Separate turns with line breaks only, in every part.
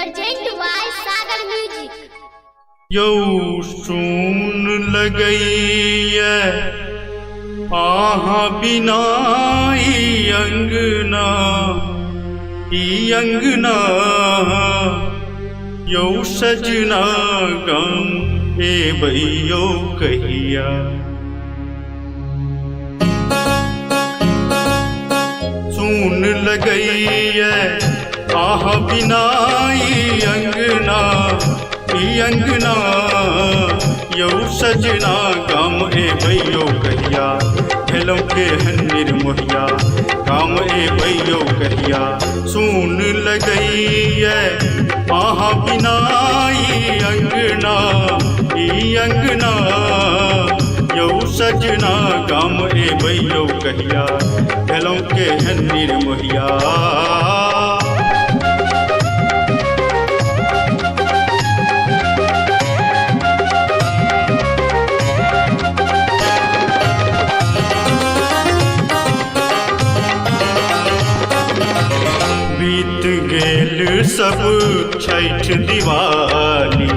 Present by Sagar Music.
यौ सुन लगैया आहा बिना ई अंगना यौ सजना गम ए भैयो कहिया। सुन लगैया आहा बिना ई अंगना यौ सजना गम ए भैयो कहिया। भेलों के हन्निर मोहिया काम ए भैयो कहिया। सुन लगैया आहा बिना ई अंगना यौ सजना गम ए भैयो कहिया। भेलों के हन्निर मोहिया बीत गेल सब छठ दिवाली।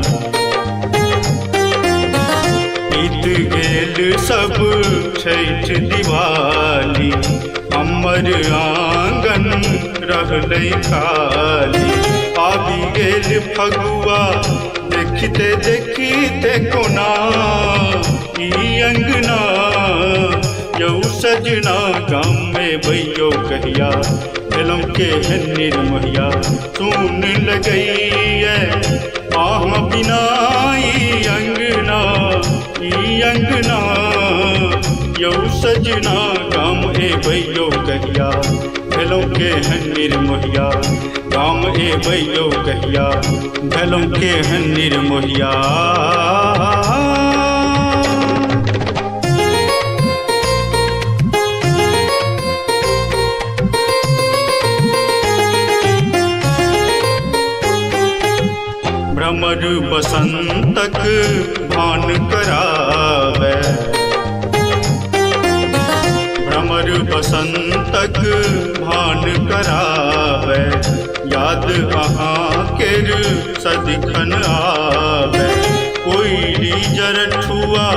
बीत गेल सब छठ दिवाली। हमर आंगन रहलै खाली। आबि गेल फगुआ देखते देखते कोना ई अंगना यौ सजना गम में भैयो कहिया। भेलों के हन्निर मोहिया सुन लगैया आहा बिना ई अंगना यौ सजना गम ए भैयो कहिया। भेलों के हन्निर मोहिया गम ए भैयो कहिया। भेलों के हन्निर मोहिया भ्रमर बसंतक भान करावे। भ्रमर बसंतक भान करावे। याद अहाँ केर सदिखन आवे। कोयली जरठुआ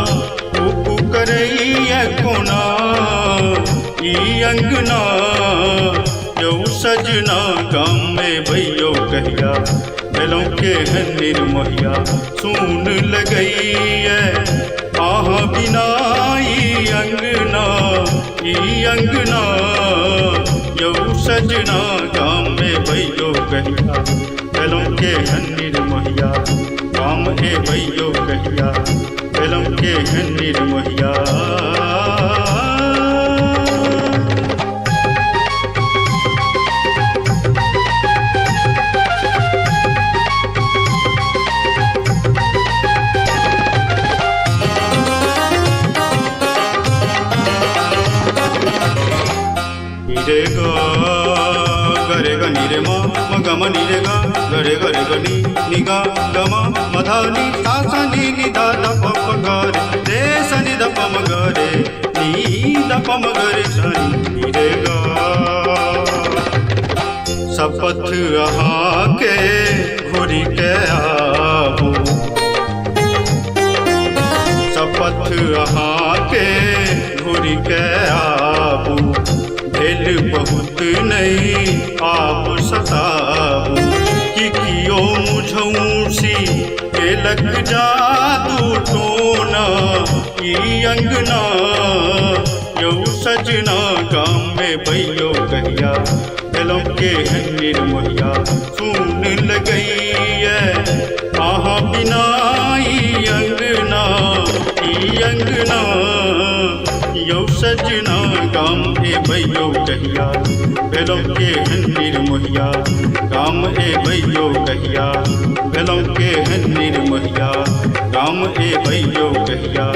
कुकु करैया कोना ई अंगना यौ सजना गम में भैयो कहिया। भेलों के हन्निर मोहिया सुन लगैया आहा बिना ई अंगना यौ सजना गम में भैयो कहिया। भेलों के हन्निर मोहिया गम ए भैयो कहिया। भेलों के हन्निर मोहिया रे गा गरे ग नि रे म ग म नि रे गा गरे गरे ग नि गा ग म म धा नि सा सा नि धा ध प प ग रे सा नि ध प म ग रे नि ध प म ग रे सा नि रे गा। शपथ अहाँ के घुरी के आबू। शपथ अहाँ के घुरी के आबू। भेल बहुत नहीं आप सताबू। कि कियो मुझौसी केलक जादू टोना ई अंगना यौ सजना गम में भैयो कहिया। भेलों के हन्निर मोहिया सुन लगैया आहा बिना ई अंगना यौ सजना गम ए भैयो कहिया। भेलों के हन्निर मोहिया गम ए भैयो कहिया। भेलों के हन्निर मोहिया गम ए भैयो कहिया।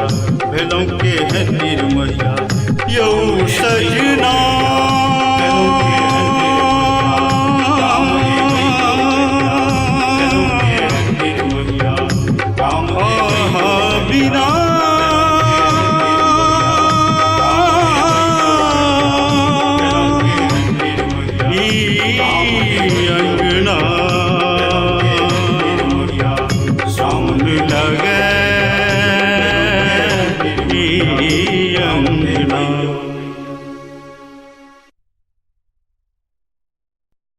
भेलों के हन्निर मोहिया यौ सजना।